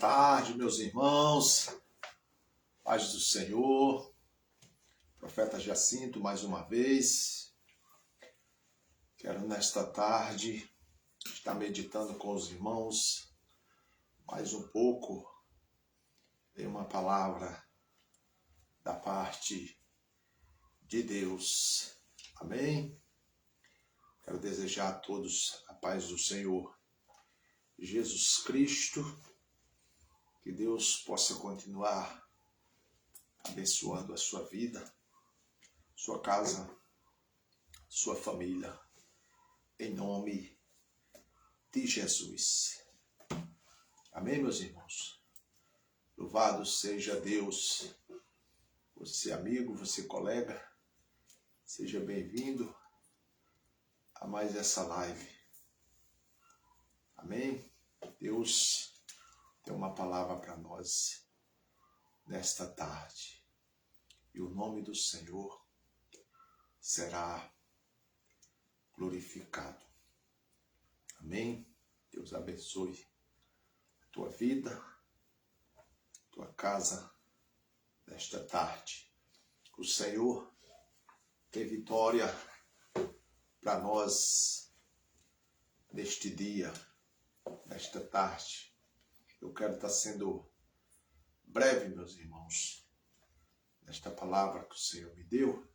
tarde, meus irmãos, paz do Senhor, profeta Jacinto, mais uma vez. Quero nesta tarde estar meditando com os irmãos mais um pouco em uma palavra da parte de Deus. Amém? Quero desejar a todos a paz do Senhor Jesus Cristo, que Deus possa continuar abençoando a sua vida, sua casa, sua família, em nome de Jesus. Amém, meus irmãos? Louvado seja Deus. Você amigo, você colega, seja bem-vindo a mais essa live. Amém? Deus tem uma palavra para nós nesta tarde. E o nome do Senhor será glorificado. Amém? Deus abençoe a tua vida, a tua casa nesta tarde. O Senhor tem vitória para nós neste dia, nesta tarde. Eu quero estar sendo breve, meus irmãos, nesta palavra que o Senhor me deu.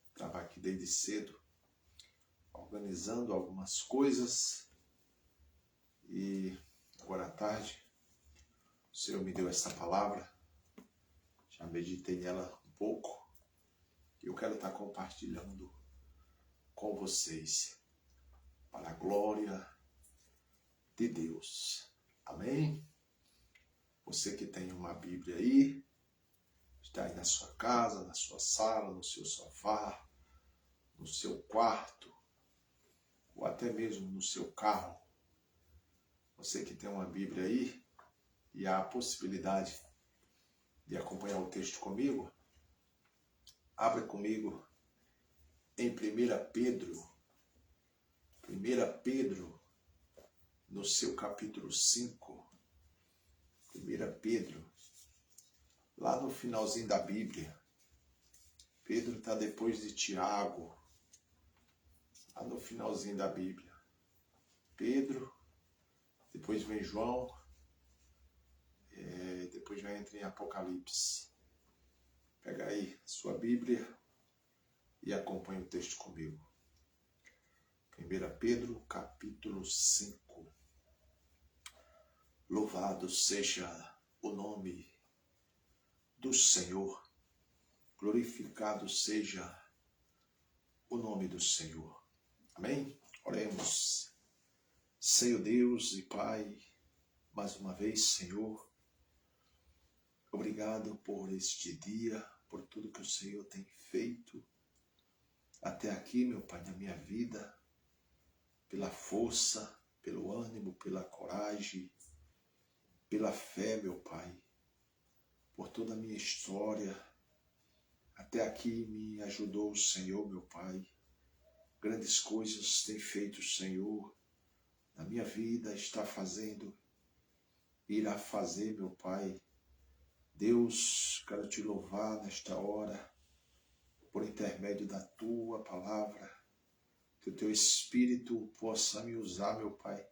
Estava aqui desde cedo, organizando algumas coisas, e agora à tarde o Senhor me deu essa palavra. Já meditei nela um pouco, e eu quero estar compartilhando com vocês, para a glória de Deus. Amém? Você que tem uma Bíblia aí, está aí na sua casa, na sua sala, no seu sofá, no seu quarto, ou até mesmo no seu carro. Você que tem uma Bíblia aí e há a possibilidade de acompanhar o texto comigo, abra comigo em 1 Pedro, no seu capítulo 5, 1 Pedro, lá no finalzinho da Bíblia. Pedro está depois de Tiago, lá no finalzinho da Bíblia. Pedro, depois vem João, depois já entra em Apocalipse. Pega aí sua Bíblia e acompanha o texto comigo. 1 Pedro, capítulo 5. Louvado seja o nome do Senhor, glorificado seja o nome do Senhor. Amém? Oremos. Senhor Deus e Pai, mais uma vez, Senhor, obrigado por este dia, por tudo que o Senhor tem feito até aqui, meu Pai, na minha vida, pela força, pelo ânimo, pela coragem, pela fé, meu Pai, por toda a minha história. Até aqui me ajudou o Senhor, meu Pai. Grandes coisas tem feito o Senhor na minha vida, está fazendo, irá fazer, meu Pai. Deus, quero te louvar nesta hora, por intermédio da tua palavra, que o teu Espírito possa me usar, meu Pai,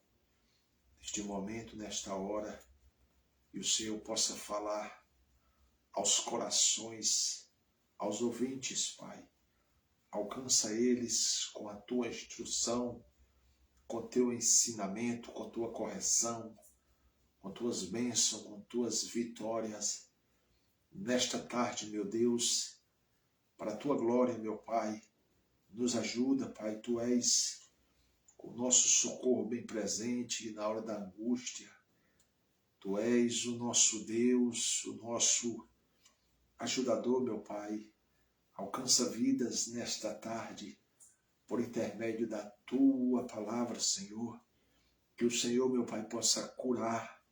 neste momento, nesta hora, e o Senhor possa falar aos corações, aos ouvintes, Pai. Alcança eles com a tua instrução, com o teu ensinamento, com a tua correção, com tuas bênçãos, com tuas vitórias. Nesta tarde, meu Deus, para a tua glória, meu Pai, nos ajuda, Pai. Tu és o nosso socorro bem presente na hora da angústia. Tu és o nosso Deus, o nosso ajudador, meu Pai. Alcança vidas nesta tarde, por intermédio da tua palavra, Senhor. Que o Senhor, meu Pai, possa curar,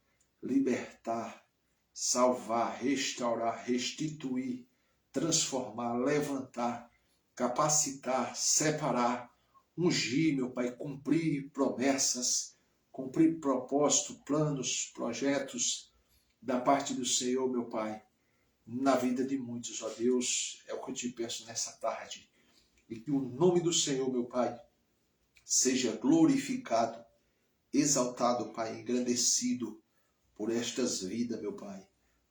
libertar, salvar, restaurar, restituir, transformar, levantar, capacitar, separar, ungir, meu Pai, cumprir promessas, cumprir propósito, planos, projetos da parte do Senhor, meu Pai, na vida de muitos, ó Deus, é o que eu te peço nessa tarde. E que o nome do Senhor, meu Pai, seja glorificado, exaltado, Pai, engrandecido por estas vidas, meu Pai,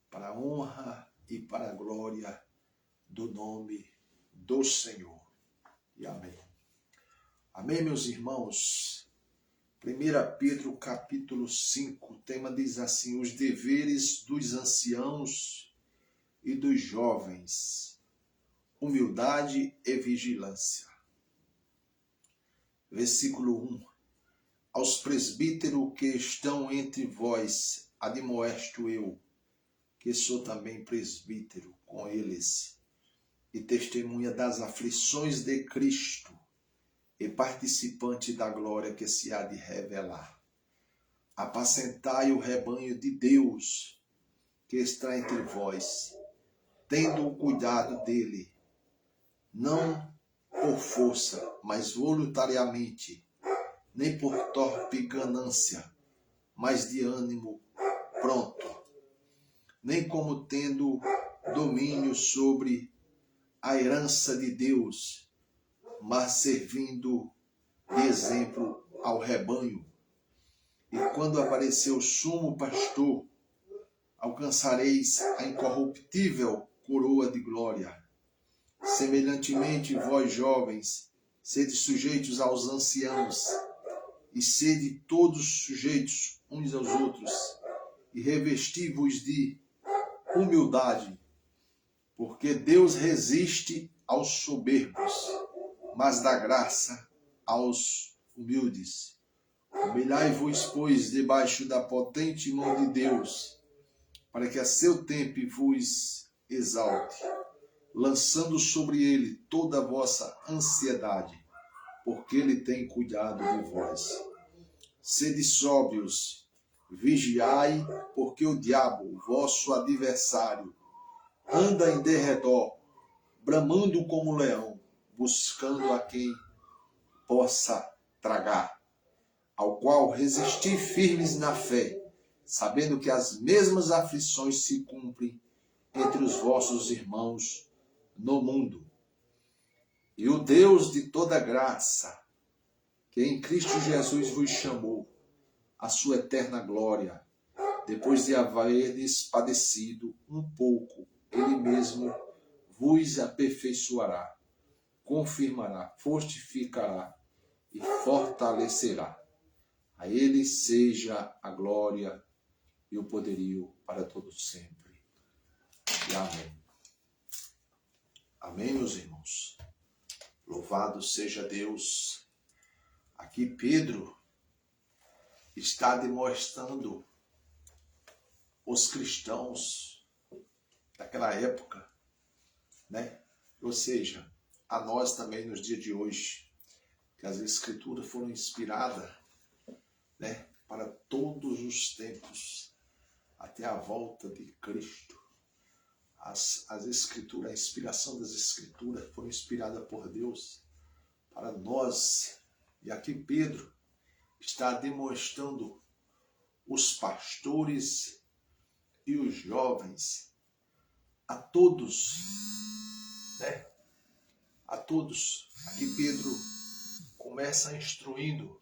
para a honra e para a glória do nome do Senhor. E amém. Amém, meus irmãos. 1 Pedro capítulo 5, o tema diz assim: os deveres dos anciãos e dos jovens, humildade e vigilância. Versículo 1. Aos presbíteros que estão entre vós, admoesto eu, que sou também presbítero com eles, e testemunha das aflições de Cristo, e participante da glória que se há de revelar. Apacentai o rebanho de Deus, que está entre vós, tendo o cuidado dele, não por força, mas voluntariamente, nem por torpe ganância, mas de ânimo pronto, nem como tendo domínio sobre a herança de Deus, mas servindo de exemplo ao rebanho. E quando aparecer o sumo pastor, alcançareis a incorruptível coroa de glória. Semelhantemente, vós jovens, sede sujeitos aos anciãos, e sede todos sujeitos uns aos outros, e revesti-vos de humildade, porque Deus resiste aos soberbos, mas dá graça aos humildes. Humilhai-vos, pois, debaixo da potente mão de Deus, para que a seu tempo vos exalte, lançando sobre ele toda a vossa ansiedade, porque ele tem cuidado de vós. Sede sóbrios, vigiai, porque o diabo, vosso adversário, anda em derredor, bramando como leão, buscando a quem possa tragar, ao qual resisti firmes na fé, sabendo que as mesmas aflições se cumprem entre os vossos irmãos no mundo. E o Deus de toda graça, que em Cristo Jesus vos chamou à sua eterna glória, depois de haverdes padecido um pouco, ele mesmo vos aperfeiçoará, confirmará, fortificará e fortalecerá. A ele seja a glória e o poderio para todos sempre. E amém. Amém, meus irmãos. Louvado seja Deus. Aqui Pedro está demonstrando os cristãos daquela época, né? Ou seja, a nós também nos dias de hoje, que as escrituras foram inspiradas, né, para todos os tempos, até a volta de Cristo. As escrituras, a inspiração das escrituras foram inspiradas por Deus para nós. E aqui Pedro está demonstrando os pastores e os jovens, a todos, né? A todos. Aqui Pedro começa instruindo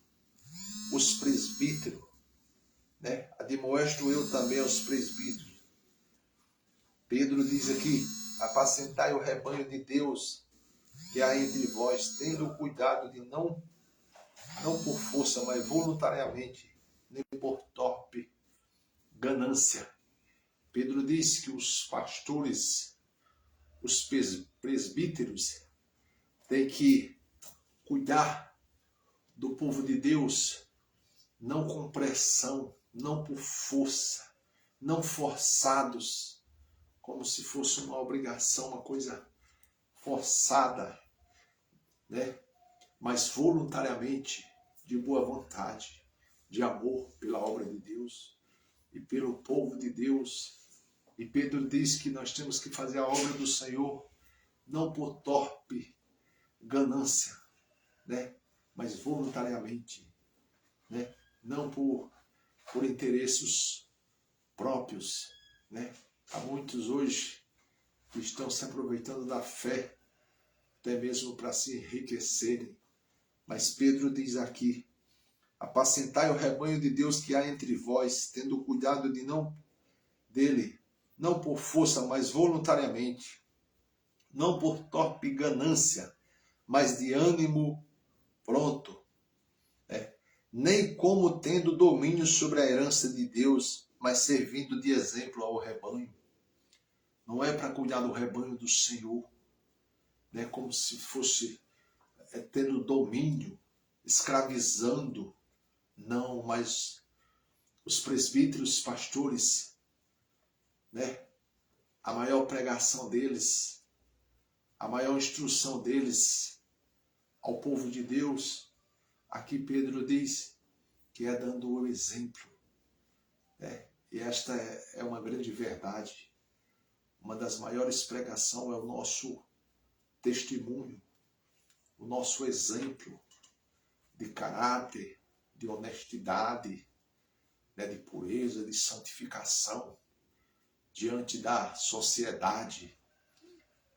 os presbíteros, né? Admoesto eu também aos presbíteros. Pedro diz aqui: apacentai o rebanho de Deus que há entre vós, tendo o cuidado de não por força, mas voluntariamente, nem por torpe ganância. Pedro diz que os pastores, os presbíteros, têm que cuidar do povo de Deus, não com pressão, não por força, não forçados, como se fosse uma obrigação, uma coisa forçada, né? Mas voluntariamente, de boa vontade, de amor pela obra de Deus e pelo povo de Deus. E Pedro diz que nós temos que fazer a obra do Senhor não por torpe ganância, né? Mas voluntariamente, né? não por interesses próprios, né? Há muitos hoje que estão se aproveitando da fé, até mesmo para se enriquecerem. Mas Pedro diz aqui: apacentai o rebanho de Deus que há entre vós, tendo cuidado dele, não por força, mas voluntariamente, não por torpe ganância, mas de ânimo pronto, né? Nem como tendo domínio sobre a herança de Deus, mas servindo de exemplo ao rebanho. Não é para cuidar do rebanho do Senhor, né? Como se fosse tendo domínio, escravizando. Não, mas os presbíteros, pastores, né? A maior pregação deles, a maior instrução deles ao povo de Deus, aqui Pedro diz que é dando o exemplo. E esta é uma grande verdade. Uma das maiores pregações é o nosso testemunho, o nosso exemplo de caráter, de honestidade, né, de pureza, de santificação diante da sociedade.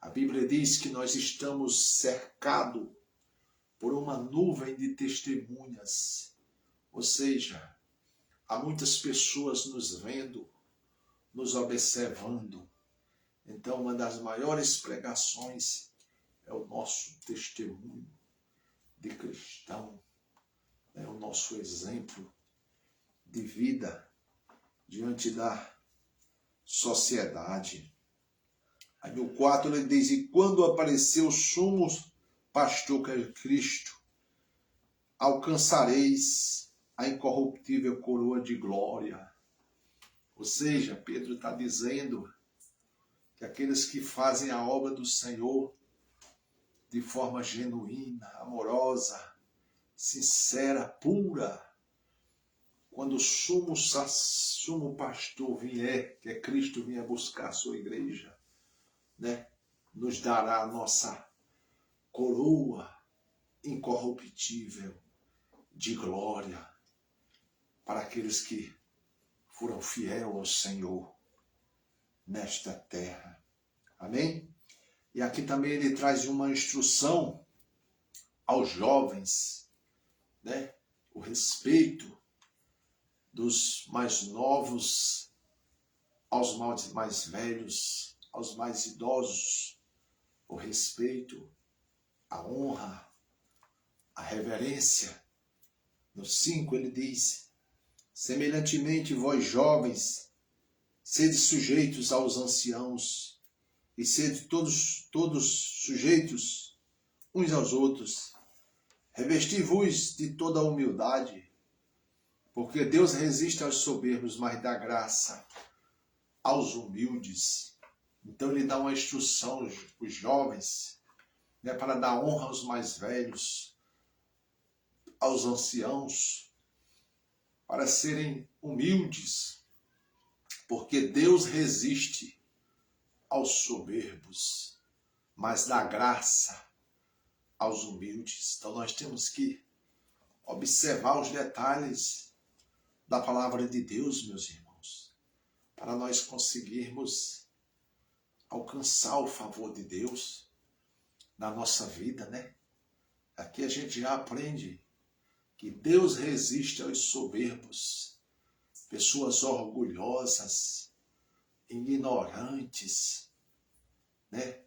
A Bíblia diz que nós estamos cercados por uma nuvem de testemunhas, ou seja, há muitas pessoas nos vendo, nos observando. Então, uma das maiores pregações é o nosso testemunho de cristão, é o nosso exemplo de vida diante da sociedade. Aí no 4 ele diz: e quando apareceu o sumo pastor, que é Cristo, alcançareis a incorruptível coroa de glória. Ou seja, Pedro está dizendo que aqueles que fazem a obra do Senhor de forma genuína, amorosa, sincera, pura, quando o sumo pastor vier, que é Cristo, vier buscar a sua igreja, né, nos dará a nossa coroa incorruptível de glória para aqueles que foram fiéis ao Senhor nesta terra. Amém? E aqui também ele traz uma instrução aos jovens, né? O respeito dos mais novos aos mais velhos, aos mais idosos, o respeito, a honra, a reverência. No 5 ele diz: semelhantemente vós jovens, sede sujeitos aos anciãos, e sede todos sujeitos uns aos outros. Revesti-vos de toda a humildade, porque Deus resiste aos soberbos, mas dá graça aos humildes. Então ele dá uma instrução aos jovens, né, para dar honra aos mais velhos, aos anciãos, para serem humildes, porque Deus resiste aos soberbos, mas dá graça aos humildes. Então nós temos que observar os detalhes da palavra de Deus, meus irmãos, para nós conseguirmos alcançar o favor de Deus na nossa vida, né? Aqui a gente já aprende que Deus resiste aos soberbos, pessoas orgulhosas, ignorantes, né?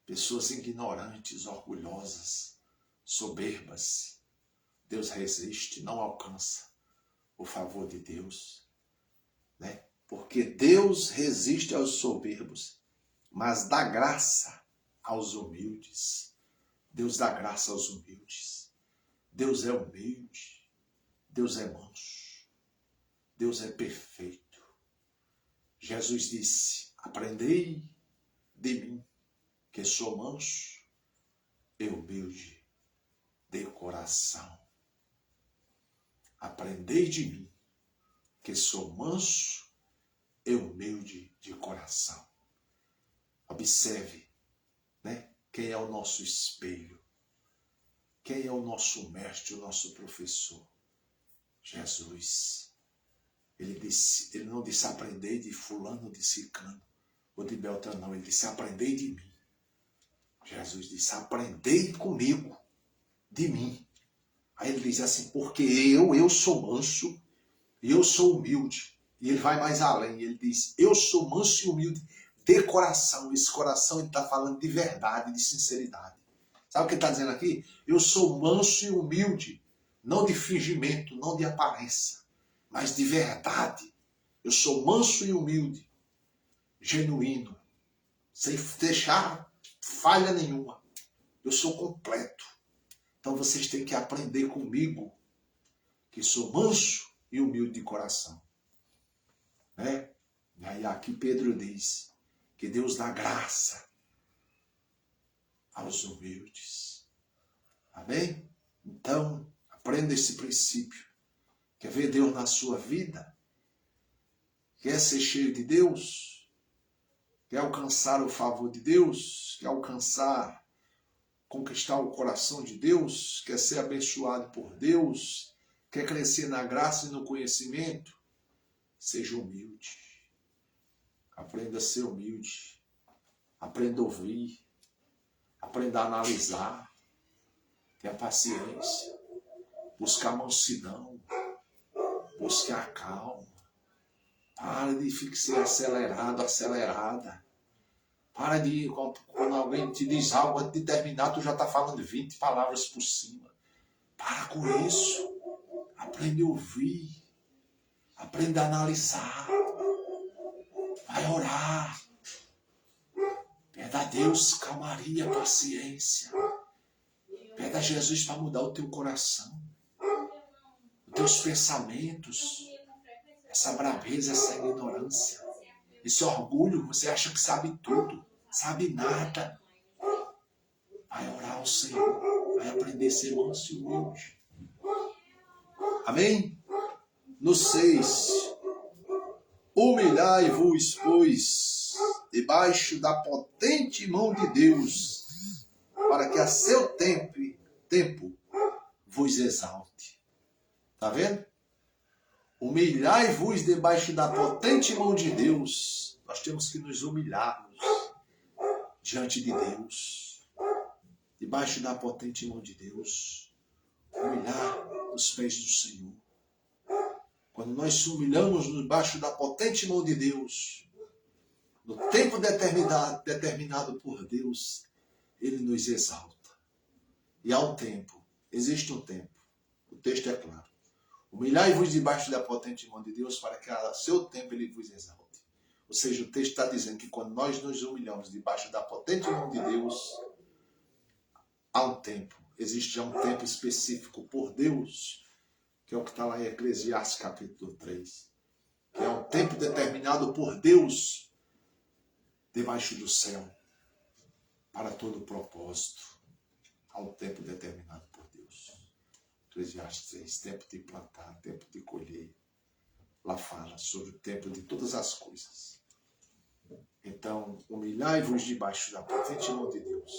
Pessoas ignorantes, orgulhosas, soberbas. Deus resiste, não alcança o favor de Deus, né? Porque Deus resiste aos soberbos, mas dá graça aos humildes. Deus dá graça aos humildes. Deus é humilde. Deus é manso. Deus é perfeito. Jesus disse: aprendei de mim, que sou manso e humilde de coração. Aprendei de mim, que sou manso e humilde de coração. Observe, né, quem é o nosso espelho, quem é o nosso mestre, o nosso professor. Jesus, ele não disse aprendei de fulano, de ciclano, ou de Beltrano, não. Ele disse aprendei de mim. Jesus disse aprendei comigo, de mim. Aí ele diz assim, porque eu sou manso e eu sou humilde. E ele vai mais além, ele diz, eu sou manso e humilde de coração. Esse coração ele está falando de verdade, de sinceridade. Sabe o que ele está dizendo aqui? Eu sou manso e humilde, não de fingimento, não de aparência, mas de verdade. Eu sou manso e humilde, genuíno, sem deixar falha nenhuma. Eu sou completo. Então vocês têm que aprender comigo, que sou manso e humilde de coração. Né? E aí aqui Pedro diz que Deus dá graça aos humildes. Amém? Então, aprenda esse princípio. Quer ver Deus na sua vida? Quer ser cheio de Deus? Quer alcançar o favor de Deus? Quer conquistar o coração de Deus? Quer ser abençoado por Deus? Quer crescer na graça e no conhecimento? Seja humilde. Aprenda a ser humilde. Aprenda a ouvir. Aprenda a analisar. Tenha paciência. Buscar mansidão. Buscar calma. Para de ser acelerado, acelerada. Para de, quando alguém te diz algo, antes de terminar, tu já está falando 20 palavras por cima. Para com isso. Aprende a ouvir. Aprende a analisar. Vai orar. Pede a Deus calmaria, paciência. Pede a Jesus para mudar o teu coração. Os teus pensamentos. Essa braveza, essa ignorância. Esse orgulho, você acha que sabe tudo. Sabe nada. Vai orar ao Senhor. Vai aprender a ser manso e humilde. Amém? No 6. Humilhai-vos, pois, debaixo da potente mão de Deus, para que a seu tempo vos exalte. Está vendo? Humilhai-vos debaixo da potente mão de Deus. Nós temos que nos humilharmos diante de Deus. Debaixo da potente mão de Deus. Humilhar os pés do Senhor. Quando nós nos humilhamos debaixo da potente mão de Deus, no tempo determinado por Deus, Ele nos exalta. E há um tempo, existe um tempo, o texto é claro. Humilhai-vos debaixo da potente mão de Deus, para que a seu tempo Ele vos exalte. Ou seja, o texto está dizendo que quando nós nos humilhamos debaixo da potente mão de Deus, há um tempo, existe já um tempo específico por Deus, que é o que está lá em Eclesiastes capítulo 3, que é um tempo determinado por Deus debaixo do céu, para todo propósito. Há um tempo determinado por Deus. Eclesiastes 3, tempo de plantar, tempo de colher. Lá fala sobre o tempo de todas as coisas. Então, humilhai-vos debaixo da potente mão de Deus.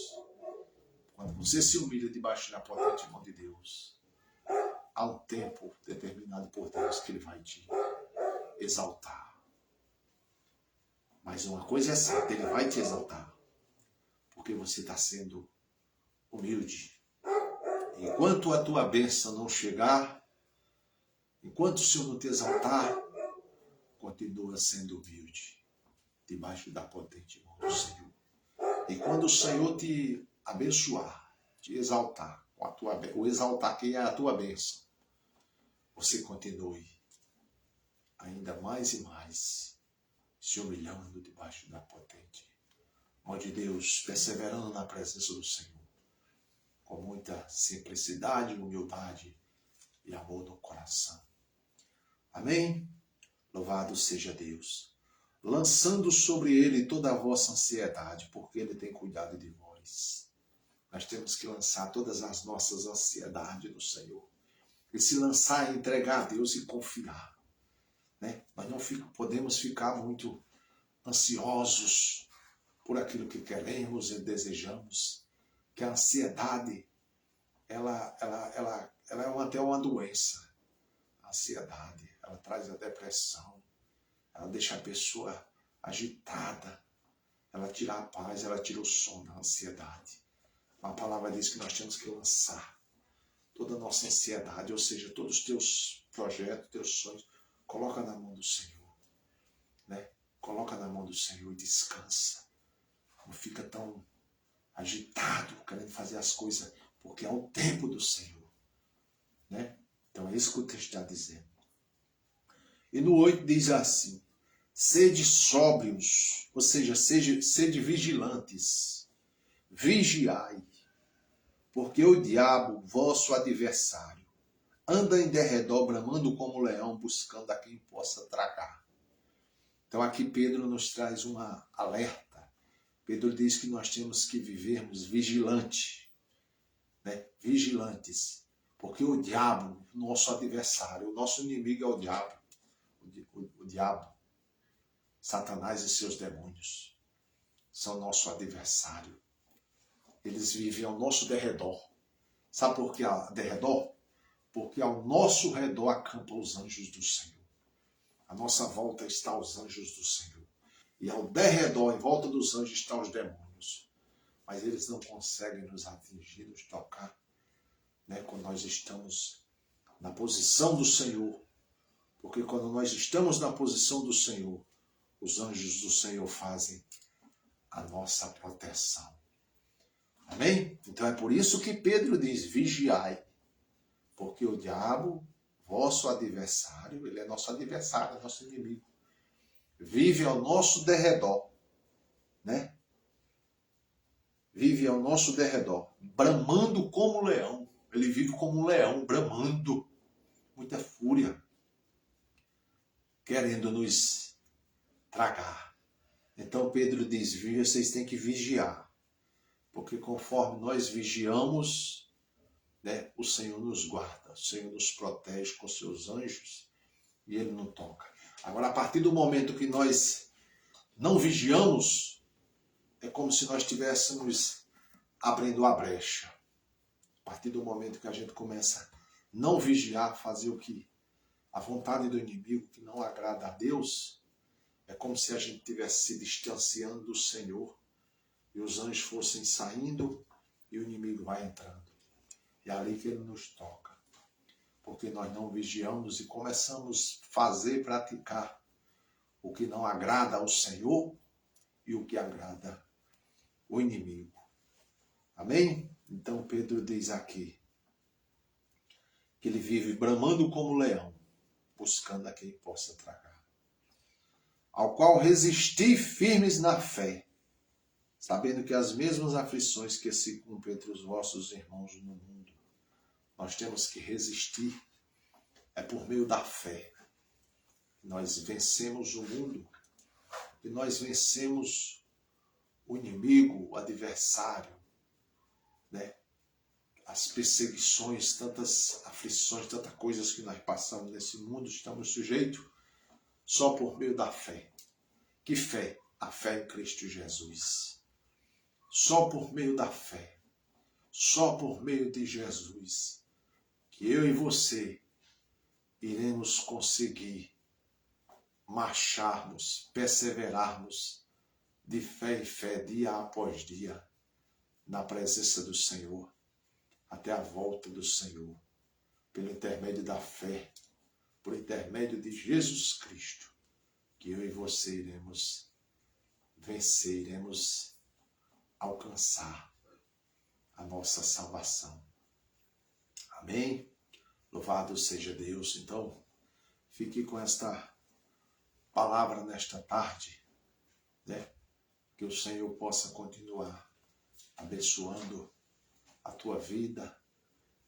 Quando você se humilha debaixo da potente mão de Deus, há um tempo determinado por Deus que Ele vai te exaltar. Mas uma coisa é certa, Ele vai te exaltar. Porque você está sendo humilde. Enquanto a tua bênção não chegar, enquanto o Senhor não te exaltar, continua sendo humilde. Debaixo da potente mão do Senhor. E quando o Senhor te abençoar, te exaltar, ou exaltar quem é a tua bênção, você continue ainda mais e mais se humilhando debaixo da potente mão de Deus, perseverando na presença do Senhor, com muita simplicidade, humildade e amor no coração. Amém? Louvado seja Deus. Lançando sobre Ele toda a vossa ansiedade, porque Ele tem cuidado de vós. Nós temos que lançar todas as nossas ansiedades no Senhor. E se lançar, entregar a Deus e confiar. Né? Nós não podemos ficar muito ansiosos por aquilo que queremos e desejamos. Que a ansiedade, ela é até uma doença. A ansiedade, ela traz a depressão, ela deixa a pessoa agitada, ela tira a paz, ela tira o sono, a ansiedade. A palavra diz que nós temos que lançar toda a nossa ansiedade, ou seja, todos os teus projetos, teus sonhos, coloca na mão do Senhor, né? Coloca na mão do Senhor e descansa. Não fica tão agitado, querendo fazer as coisas, porque é o tempo do Senhor, né? Então é isso que o texto está dizendo. E no 8 diz assim: sede sóbrios, ou seja, sede vigilantes, vigiai, porque o diabo, vosso adversário, anda em derredor bramando como leão, buscando a quem possa tragar. Então aqui Pedro nos traz uma alerta. Pedro diz que nós temos que vivermos vigilantes, né? Vigilantes, porque o diabo, nosso adversário, o nosso inimigo é o diabo, o diabo, Satanás e seus demônios, são nosso adversário. Eles vivem ao nosso derredor. Sabe por que ao derredor? Porque ao nosso redor acampam os anjos do Senhor. À nossa volta estão os anjos do Senhor. E ao derredor, em volta dos anjos, estão os demônios. Mas eles não conseguem nos atingir, nos tocar, né? Quando nós estamos na posição do Senhor. Porque quando nós estamos na posição do Senhor, os anjos do Senhor fazem a nossa proteção. Amém? Então é por isso que Pedro diz, vigiai. Porque o diabo, vosso adversário, ele é nosso adversário, é nosso inimigo. Vive ao nosso derredor, né? Vive ao nosso derredor, bramando como leão. Ele vive como um leão, bramando, muita fúria, querendo nos tragar. Então Pedro diz, vocês têm que vigiar, porque conforme nós vigiamos, né, o Senhor nos guarda, o Senhor nos protege com seus anjos e Ele não toca. Agora, a partir do momento que nós não vigiamos, é como se nós estivéssemos abrindo a brecha. A partir do momento que a gente começa a não vigiar, fazer o que a vontade do inimigo, que não agrada a Deus, é como se a gente estivesse se distanciando do Senhor e os anjos fossem saindo e o inimigo vai entrando. É ali que ele nos toca. Porque nós não vigiamos e começamos a fazer, praticar o que não agrada ao Senhor e o que agrada o inimigo. Amém? Então Pedro diz aqui que ele vive bramando como leão, buscando a quem possa tragar. Ao qual resisti firmes na fé, sabendo que as mesmas aflições que se cumprem entre os vossos irmãos no mundo, nós temos que resistir. É por meio da fé. Nós vencemos o mundo e nós vencemos o inimigo, o adversário, né? As perseguições, tantas aflições, tantas coisas que nós passamos nesse mundo, estamos sujeitos só por meio da fé. Que fé? A fé em Cristo Jesus. Só por meio da fé, só por meio de Jesus, que eu e você iremos conseguir marcharmos, perseverarmos de fé em fé, dia após dia, na presença do Senhor, até a volta do Senhor, pelo intermédio da fé, por intermédio de Jesus Cristo, que eu e você iremos vencer, iremos alcançar a nossa salvação. Amém? Louvado seja Deus. Então, fique com esta palavra nesta tarde, né? Que o Senhor possa continuar abençoando a tua vida,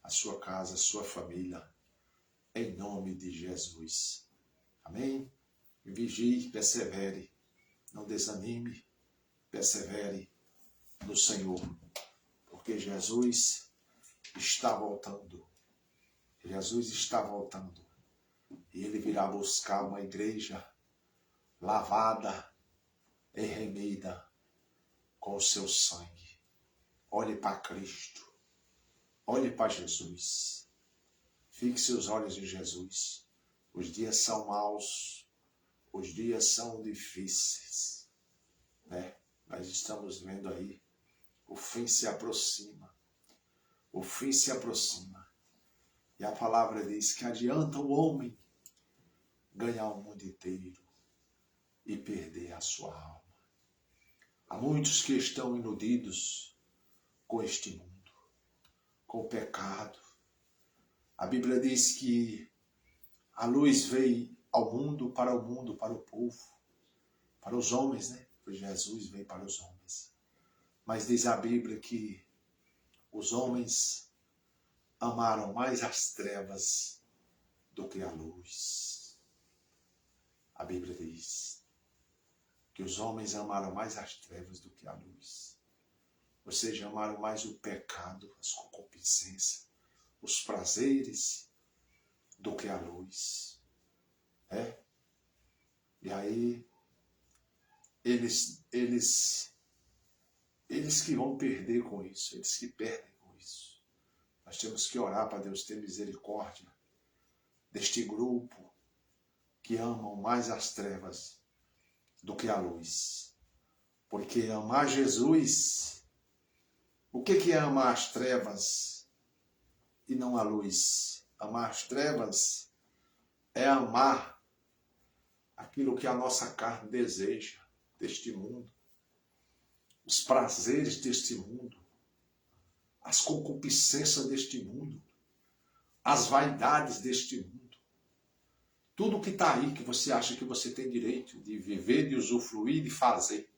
a sua casa, a sua família, em nome de Jesus. Amém? Vigie, persevere, não desanime, persevere no Senhor, porque Jesus está voltando. Jesus está voltando e Ele virá buscar uma igreja lavada e remida com o seu sangue. Olhe para Cristo, olhe para Jesus, fixe seus olhos em Jesus, Os dias são maus, os dias são difíceis, né? Nós estamos vendo aí, o fim se aproxima. O fim se aproxima. E a palavra diz que adianta o homem ganhar o mundo inteiro e perder a sua alma. Há muitos que estão iludidos com este mundo, com o pecado. A Bíblia diz que a luz veio ao mundo, para o povo, para os homens, né? Pois Jesus veio para os homens. Mas diz a Bíblia que os homens amaram mais as trevas do que a luz. A Bíblia diz que os homens amaram mais as trevas do que a luz. Ou seja, amaram mais o pecado, as concupiscências, os prazeres, do que a luz. E aí, eles que vão perder com isso, eles que perdem com isso. Nós temos que orar para Deus ter misericórdia deste grupo que amam mais as trevas do que a luz. Porque amar Jesus, o que é amar as trevas e não a luz? Amar as trevas é amar aquilo que a nossa carne deseja deste mundo, os prazeres deste mundo, as concupiscências deste mundo, as vaidades deste mundo. Tudo que está aí que você acha que você tem direito de viver, de usufruir, de fazer.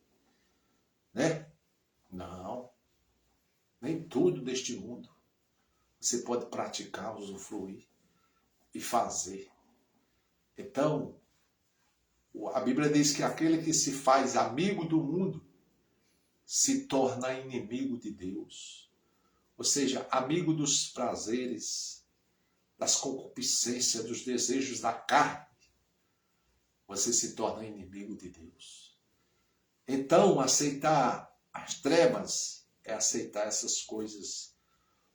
Né? Não. Nem tudo deste mundo você pode praticar, usufruir e fazer. Então, a Bíblia diz que aquele que se faz amigo do mundo se torna inimigo de Deus. Ou seja, amigo dos prazeres, das concupiscências, dos desejos da carne. Você se torna inimigo de Deus. Então, aceitar as trevas é aceitar essas coisas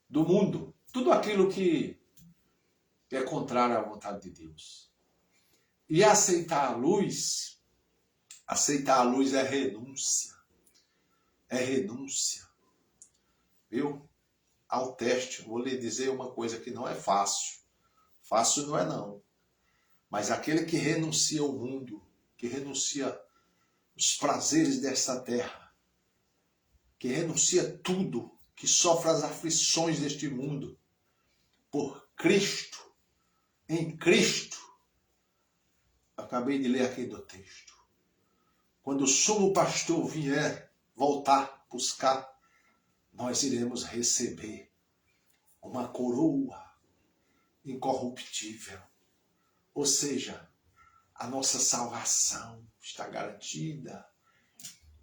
do mundo. Tudo aquilo que é contrário à vontade de Deus. E aceitar a luz é renúncia. É renúncia. Viu? Ao teste, vou lhe dizer uma coisa que não é fácil. Fácil não é não. Mas aquele que renuncia ao mundo, que renuncia os prazeres desta terra, que renuncia tudo, que sofre as aflições deste mundo, por Cristo, em Cristo. Acabei de ler aqui do texto. Quando o sumo pastor vier, voltar, buscar, nós iremos receber uma coroa incorruptível. Ou seja, a nossa salvação está garantida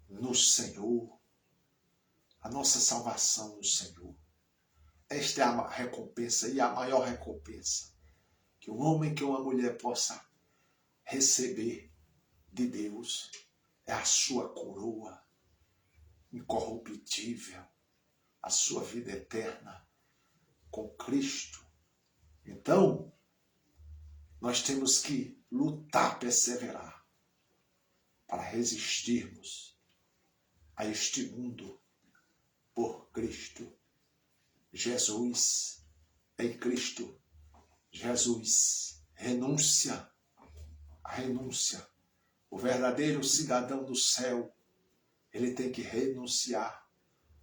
no Senhor. A nossa salvação no Senhor. Esta é a recompensa e a maior recompensa que um homem, que uma mulher possa receber de Deus é a sua coroa incorruptível, a sua vida eterna com Cristo. Então, nós temos que lutar, perseverar para resistirmos a este mundo por Cristo Jesus. Em Cristo Jesus. Renúncia. A renúncia. O verdadeiro cidadão do céu, ele tem que renunciar.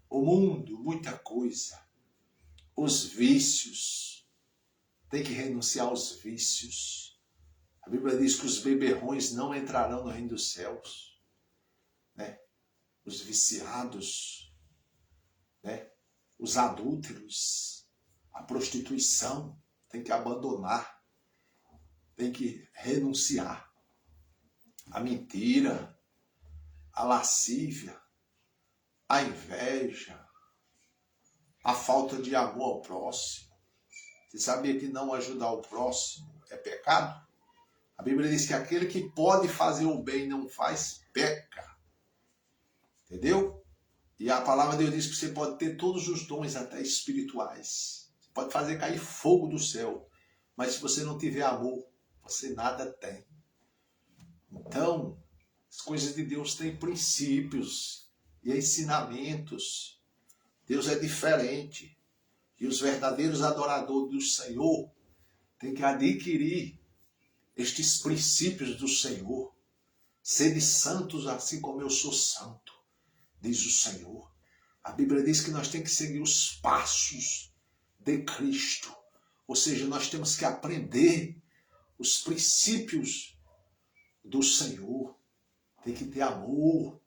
O mundo, muita coisa. Os vícios. Tem que renunciar aos vícios. A Bíblia diz que os beberrões não entrarão no reino dos céus. Né? Os viciados, né? Os adúlteros, a prostituição, tem que abandonar, tem que renunciar. A mentira, a lascívia, a inveja, a falta de amor ao próximo. Você sabia que não ajudar o próximo é pecado? A Bíblia diz que aquele que pode fazer o bem e não faz, peca. Entendeu? E a palavra de Deus diz que você pode ter todos os dons, até espirituais. Você pode fazer cair fogo do céu. Mas se você não tiver amor, você nada tem. Então, as coisas de Deus têm princípios e ensinamentos. Deus é diferente. E os verdadeiros adoradores do Senhor têm que adquirir estes princípios do Senhor. Sede santos assim como eu sou santo, diz o Senhor. A Bíblia diz que nós temos que seguir os passos de Cristo. Ou seja, nós temos que aprender os princípios do Senhor. Tem que ter amor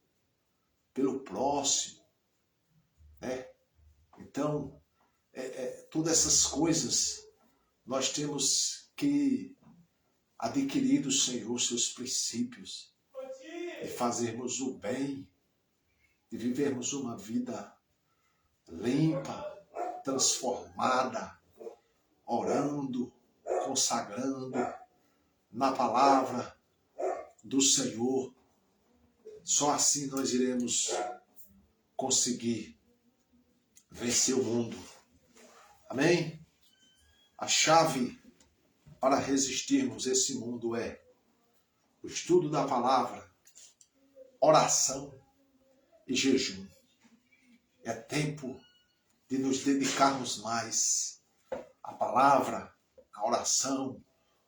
pelo próximo, né? Então, todas essas coisas nós temos que adquirir do Senhor seus princípios e fazermos o bem, de vivermos uma vida limpa, transformada, orando, consagrando na palavra do Senhor. Só assim nós iremos conseguir vencer o mundo. Amém? A chave para resistirmos esse mundo é o estudo da palavra, oração e jejum. É tempo de nos dedicarmos mais à palavra, à oração,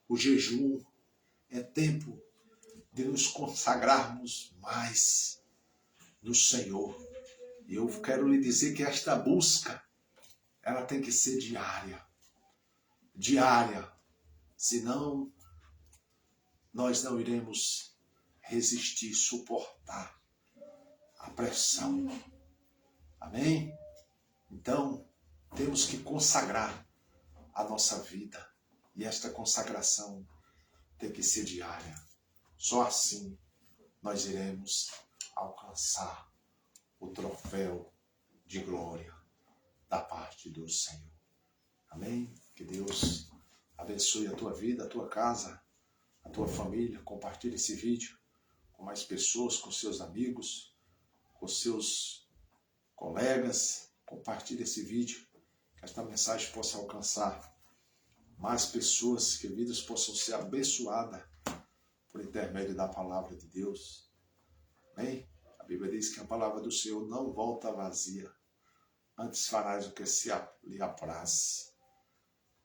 o jejum. É tempo de nos consagrarmos mais no Senhor. E eu quero lhe dizer que esta busca, ela tem que ser diária. Diária. Senão, nós não iremos resistir, suportar a pressão. Amém? Então, temos que consagrar a nossa vida. E esta consagração tem que ser diária. Só assim nós iremos alcançar o troféu de glória da parte do Senhor. Amém? Que Deus abençoe a tua vida, a tua casa, a tua família. Compartilhe esse vídeo com mais pessoas, com seus amigos, com seus colegas. Compartilhe esse vídeo, que esta mensagem possa alcançar mais pessoas, que vidas possam ser abençoadas por intermédio da palavra de Deus. Amém? A Bíblia diz que a palavra do Senhor não volta vazia. Antes farás o que lhe apraz.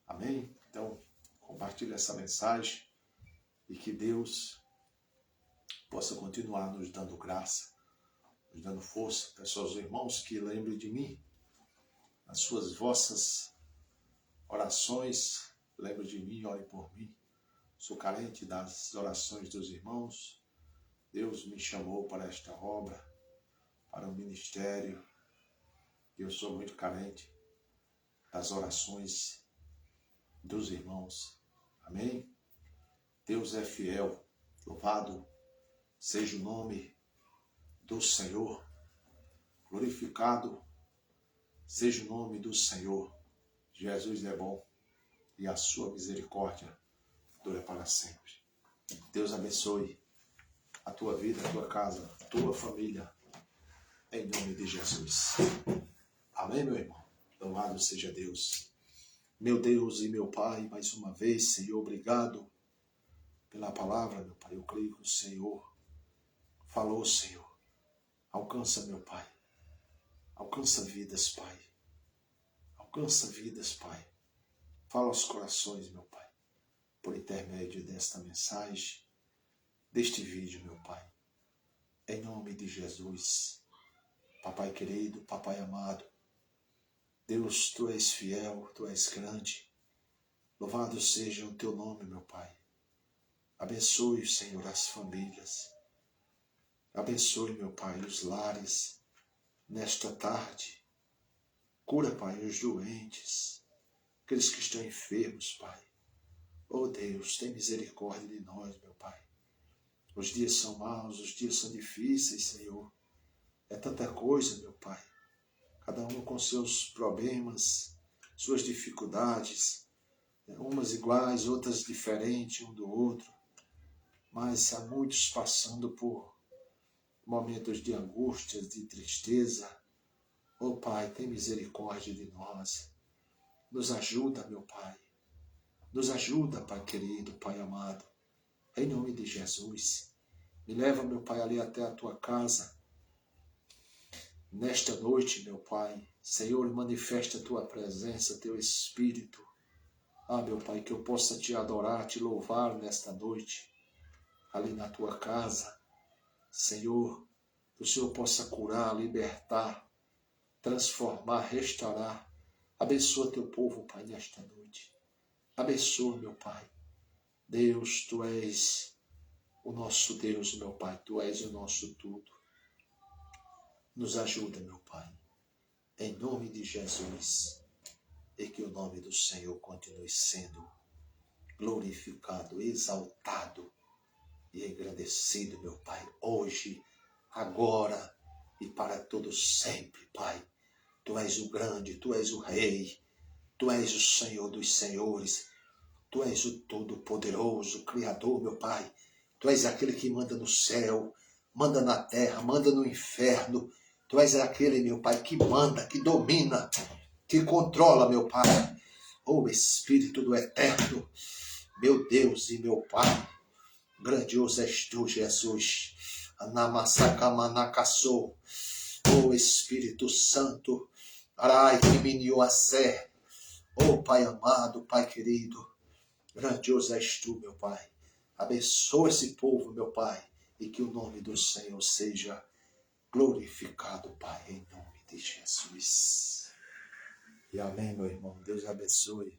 Amém? Então, compartilhe essa mensagem e que Deus possa continuar nos dando graça, nos dando força. Peço aos irmãos que lembrem de mim, nas suas vossas orações. Lembre de mim, ore por mim. Sou carente das orações dos irmãos. Deus me chamou para esta obra, para o ministério. E eu sou muito carente das orações dos irmãos. Amém? Deus é fiel. Louvado seja o nome do Senhor. Glorificado seja o nome do Senhor. Jesus é bom e a sua misericórdia dura para sempre. Deus abençoe a tua vida, a tua casa, a tua família, em nome de Jesus. Amém, meu irmão? Louvado seja Deus. Meu Deus e meu Pai, mais uma vez, Senhor, obrigado pela palavra, meu Pai. Eu creio que o Senhor falou, Senhor. Alcança, meu Pai. Alcança vidas, Pai. Alcança vidas, Pai. Fala aos corações, meu Pai, por intermédio desta mensagem, deste vídeo, meu Pai. Em nome de Jesus. Papai querido, Papai amado, Deus, Tu és fiel, Tu és grande. Louvado seja o Teu nome, meu Pai. Abençoe, Senhor, as famílias. Abençoe, meu Pai, os lares nesta tarde. Cura, Pai, os doentes, aqueles que estão enfermos, Pai. Oh Deus, tem misericórdia de nós, meu Pai. Os dias são maus, os dias são difíceis, Senhor. É tanta coisa, meu Pai. Cada um com seus problemas, suas dificuldades, umas iguais, outras diferentes um do outro. Mas há muitos passando por momentos de angústia, de tristeza. Oh Pai, tem misericórdia de nós. Nos ajuda, meu Pai. Nos ajuda, Pai querido, Pai amado. Em nome de Jesus. Me leva, meu Pai, ali até a tua casa. Nesta noite, meu Pai. Senhor, manifesta a tua presença, teu Espírito. Meu Pai, que eu possa te adorar, te louvar nesta noite. Ali na tua casa. Senhor, que o Senhor possa curar, libertar, transformar, restaurar. Abençoa teu povo, Pai, nesta noite. Abençoa, meu Pai. Deus, Tu és o nosso Deus, meu Pai. Tu és o nosso tudo. Nos ajuda, meu Pai. Em nome de Jesus. E que o nome do Senhor continue sendo glorificado, exaltado e agradecido, meu Pai. Hoje, agora e para todos sempre, Pai. Tu és o grande, Tu és o Rei. Tu és o Senhor dos senhores. Tu és o Todo-Poderoso, Criador, meu Pai. Tu és aquele que manda no céu, manda na terra, manda no inferno. Tu és aquele, meu Pai, que manda, que domina, que controla, meu Pai. Oh, Espírito do Eterno, meu Deus e meu Pai. Grandioso és Tu, Jesus. Anamassacamanacasou. Oh, Espírito Santo. Arai que menino a sé. Oh, Pai amado, Pai querido. Grandioso és Tu, meu Pai. Abençoa esse povo, meu Pai. E que o nome do Senhor seja glorificado, Pai, em nome de Jesus. E amém, meu irmão. Deus abençoe.